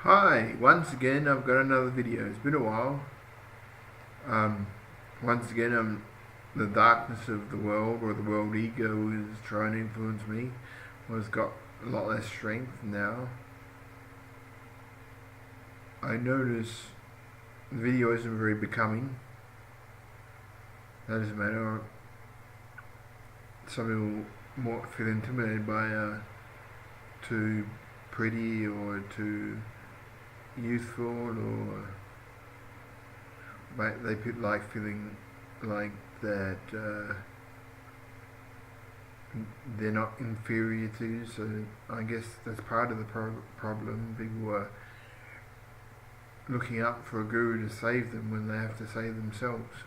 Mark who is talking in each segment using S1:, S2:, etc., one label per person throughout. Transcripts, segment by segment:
S1: Hi, once again I've got another video. It's been a while. Once again the darkness of the world, or the world ego, is trying to influence me. Has got a lot less strength now. I notice the video isn't very becoming. That doesn't matter. Some people more feel intimidated by too pretty or too youthful, or they like feeling like that they're not inferior to you. So I guess that's part of the problem. People are looking up for a guru to save them when they have to save themselves.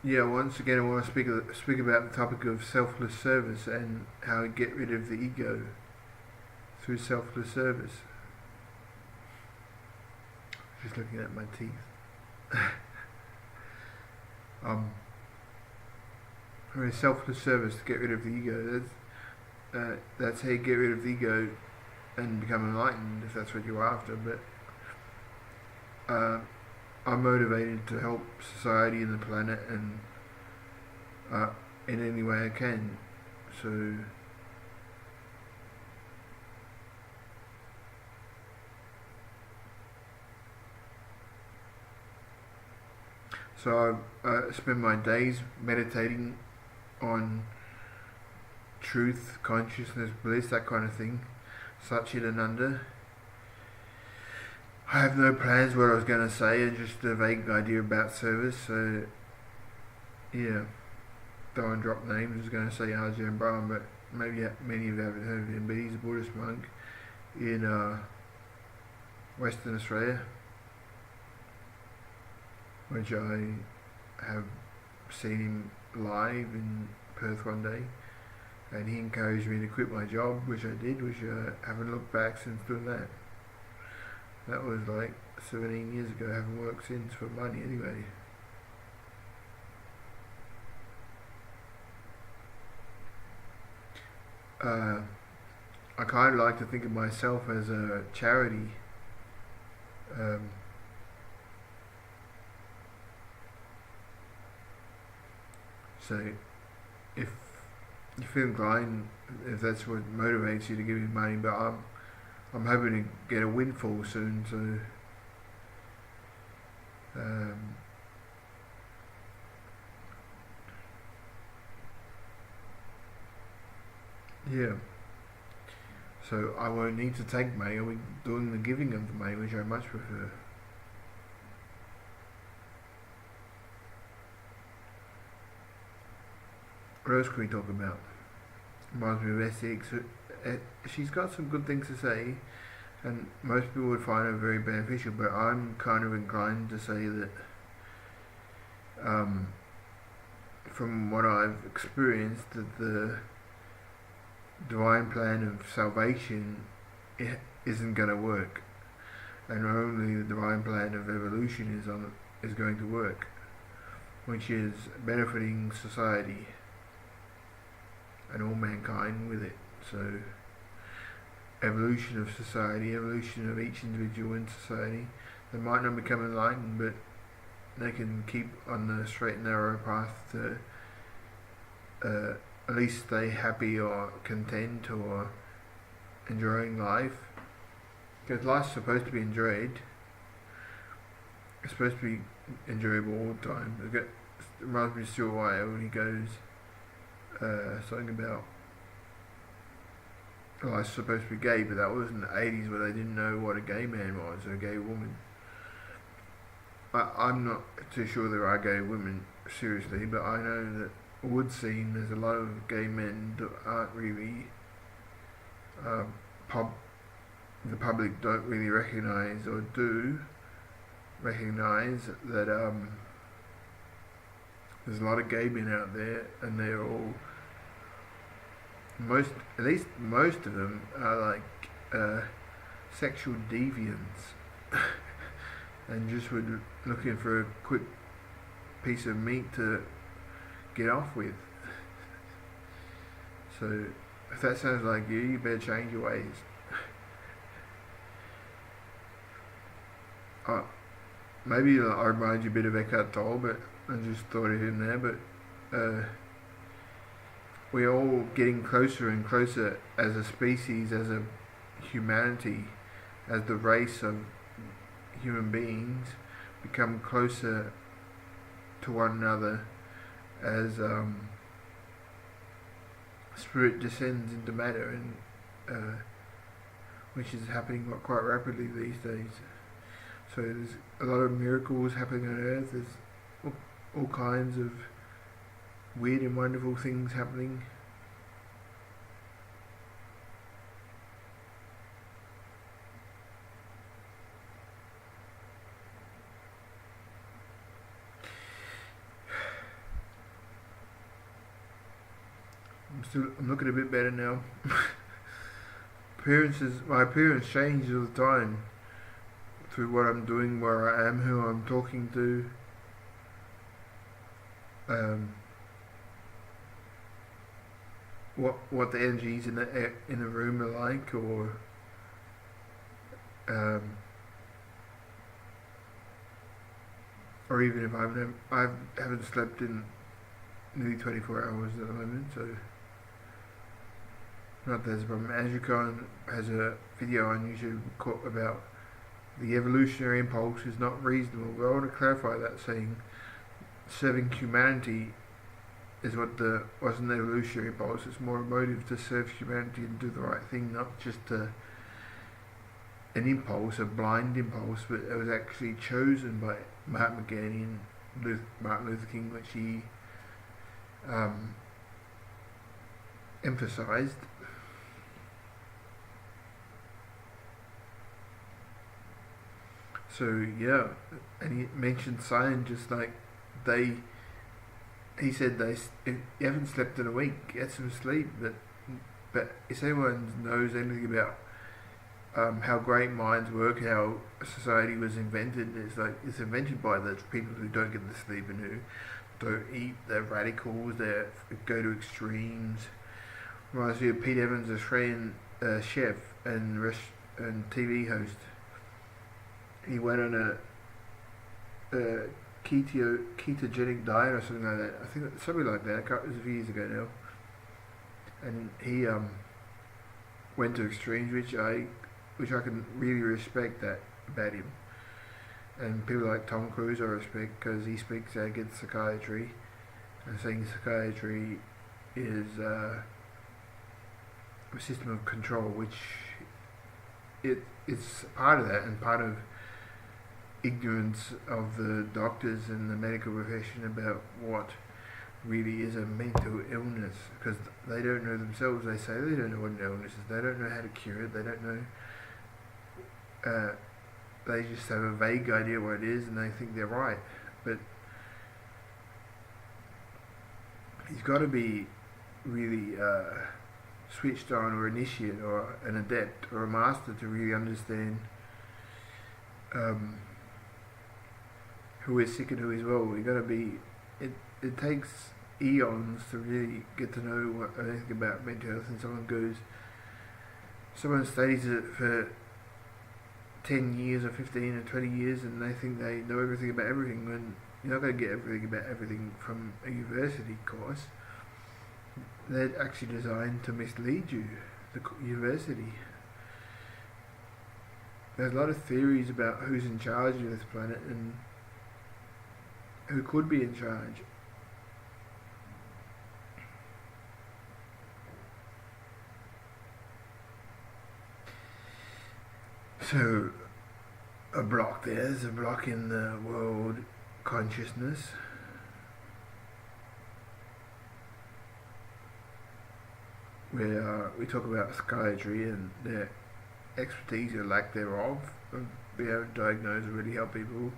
S1: Yeah, once again I want to speak about the topic of selfless service and how to get rid of the ego through selfless service. Just looking at my teeth. Selfless service to get rid of the ego. That's how you get rid of the ego and become enlightened, if that's what you're after. But I'm motivated to help society and the planet, and in any way I can. So I spend my days meditating on truth, consciousness, bliss, that kind of thing. Siddhananda. I have no plans what I was going to say, and just a vague idea about service. So yeah, don't want to drop names. I was going to say Ajahn Brahm, but maybe many of you haven't heard of him. But he's a Buddhist monk in Western Australia, which I have seen him live in Perth one day, and he encouraged me to quit my job, which I did, which I haven't looked back since doing that. That was like 17 years ago. I haven't worked since for money anyway. I kind of like to think of myself as a charity. So if you feel inclined, if that's what motivates you to give me money, but I'm hoping to get a windfall soon, so yeah. So I won't need to take money. I'll be doing the giving of the money, which I much prefer. What else can we talk about? Reminds me of Essex. She's got some good things to say, and most people would find her very beneficial, but I'm kind of inclined to say that from what I've experienced, that the divine plan of salvation isn't going to work, and only the divine plan of evolution is going to work, which is benefiting society and all mankind with it. So evolution of society, evolution of each individual in society. They might not become enlightened, but they can keep on the straight and narrow path to at least stay happy or content or enjoying life. Because life's supposed to be enjoyed. It's supposed to be enjoyable all the time. It reminds me of Stuart White when he goes something about life's supposed to be gay, but that was in the 80s where they didn't know what a gay man was or a gay woman. I'm not too sure there are gay women, seriously, but I know that would seem there's a lot of gay men that aren't really the public don't really recognise, or do recognise that there's a lot of gay men out there, and they're all at least most of them are like sexual deviants and just were looking for a quick piece of meat to get off with. So if that sounds like you better change your ways. uh, Maybe I remind you a bit of Eckhart Tolle, but I just thought of him there. But we're all getting closer and closer as a species, as a humanity, as the race of human beings become closer to one another as spirit descends into matter, and which is happening quite rapidly these days. So there's a lot of miracles happening on Earth. There's all kinds of weird and wonderful things happening. I'm looking a bit better now. My appearance changes all the time through what I'm doing, where I am, who I'm talking to. What the energies in the room are like, or even if I haven't slept in nearly 24 hours at the moment, so not that there's a problem. Andrew Cohen has a video on YouTube about the evolutionary impulse is not reasonable. But I want to clarify that, saying serving humanity wasn't an evolutionary impulse. It's more a motive to serve humanity and do the right thing, not just an impulse, a blind impulse, but it was actually chosen by Mahatma Gandhi and Martin Luther King, which he emphasized. So yeah, and he mentioned scientists like he said if you haven't slept in a week, get some sleep. But if anyone knows anything about how great minds work, how society was invented, it's invented by the people who don't get the sleep and who don't eat. They're radicals. They go to extremes. Reminds me of Pete Evans, Australian chef and TV host. He went on a ketogenic diet or something like that. I think something like that. It was a few years ago now, and he went to extremes, which I can really respect that about him. And people like Tom Cruise I respect because he speaks out against psychiatry, and saying psychiatry is a system of control, which it's part of that, and part of ignorance of the doctors and the medical profession about what really is a mental illness, because they don't know themselves. They say they don't know what an illness is. They don't know how to cure it. They don't know. They just have a vague idea what it is, and they think they're right. But he's got to be really switched on, or initiate, or an adept, or a master to really understand who is sick and who is well. We got to be. It takes eons to really get to know anything about mental health, and someone studies it for 10 years or 15 or 20 years, and they think they know everything about everything, when you're not going to get everything about everything from a university course. They're actually designed to mislead you, the university. There's a lot of theories about who's in charge of this planet and who could be in charge. So, there's a block in the world consciousness. Where we talk about psychiatry and their expertise or lack thereof, of being able to diagnose and really help people,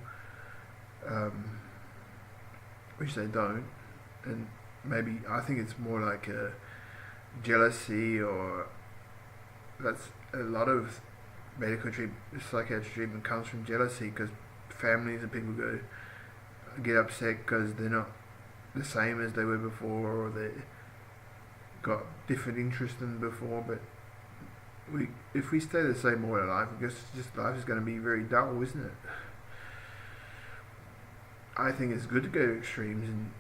S1: which they don't. And maybe I think it's more like a jealousy, or that's a lot of medical treatment, psychiatric treatment comes from jealousy, because families and people get upset because they're not the same as they were before, or got different interests than before, but if we stay the same all our life, I guess just life is going to be very dull, isn't it? I think it's good to go to extremes, and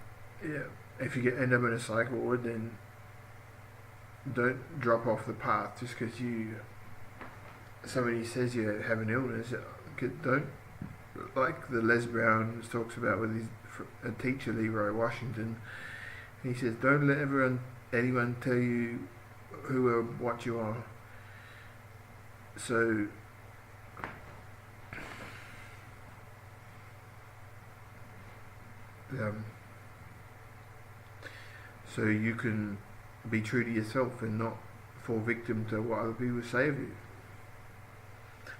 S1: yeah, if you end up in a cycle, then don't drop off the path just because somebody says you have an illness. Don't, like the Les Brown talks about with his a teacher, Leroy Washington. He says, don't let anyone tell you who or what you are. So so you can be true to yourself and not fall victim to what other people say of you.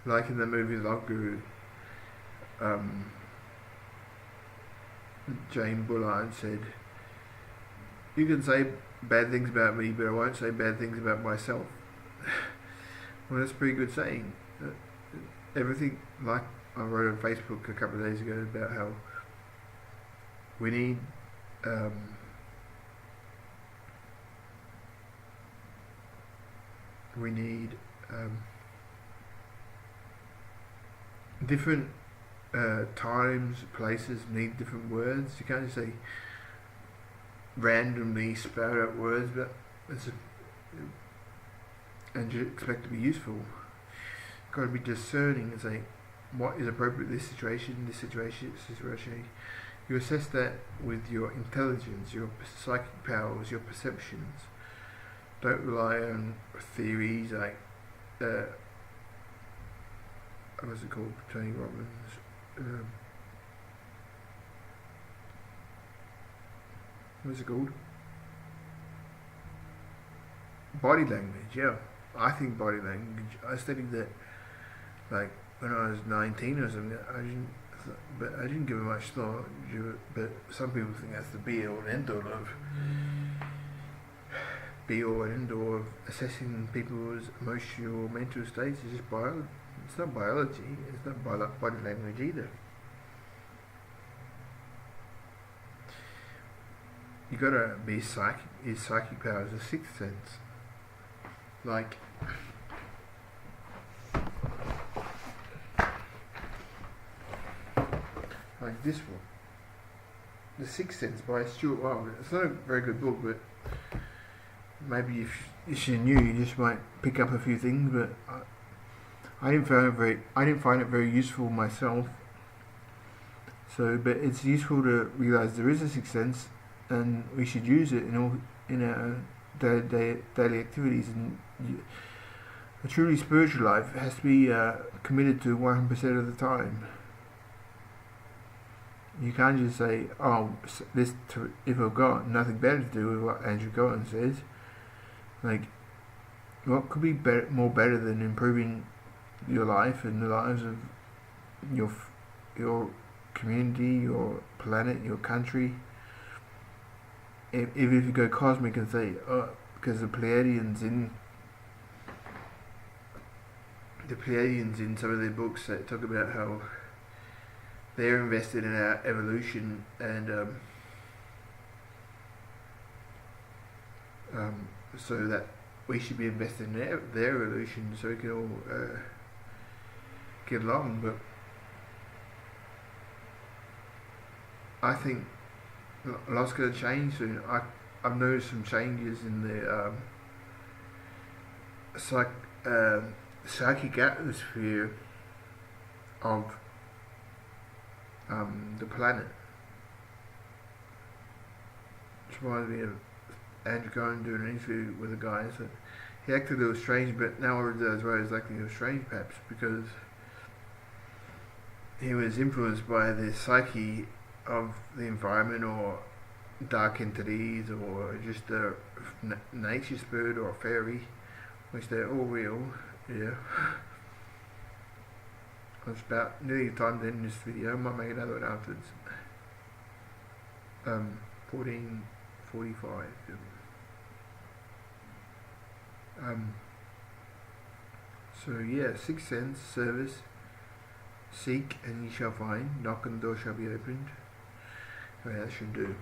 S1: Like in the movie Love Guru, Jane Bullard said, you can say bad things about me, but I won't say bad things about myself. Well, that's a pretty good saying. Everything, like I wrote on Facebook a couple of days ago about how we need different times, places need different words. You can't just say randomly spout out words, but and you expect to be useful. You've got to be discerning and say what is appropriate in this situation, this situation. You assess that with your intelligence, your psychic powers, your perceptions. Don't rely on theories like what's it called? Tony Robbins. What's it called? Body language. Yeah, I think body language. I studied that like when I was 19 or something. I didn't give it much thought. But some people think that's the be all and end all of assessing people's emotional, mental states. It's just biology. It's not biology. It's not body language either. You gotta be psychic. His psychic power is a sixth sense. Like this one, The Sixth Sense by Stuart Wilde. It's not a very good book, but maybe if you're new, you just might pick up a few things. But I didn't find it very useful myself. So, but it's useful to realize there is a sixth sense, and we should use it in our daily activities. And a truly spiritual life has to be committed to 100% of the time. You can't just say, "Oh, if I've got nothing better to do," with what Andrew Cohen says. Like, what could be more better than improving your life and the lives of your community, your planet, your country? If you go cosmic and say, "Oh, because the Pleiadians in some of their books that talk about how they're invested in our evolution, and so that we should be invested in their evolution so we can all get along." But I think a lot's going to change soon. I've noticed some changes in the psychic atmosphere of the planet. Which reminds me of Andrew Cohen doing an interview with a guy. So he acted a little strange, but now I realize why he was acting a little strange, perhaps because he was influenced by the psyche of the environment, or dark entities, or just a nature spirit or a fairy, which they're all real. Yeah. It's about nearly time to end this video. I might make another one afterwards. 14:45. So yeah, sixth sense, service. Seek and ye shall find. Knock and the door shall be opened. Okay, that should do.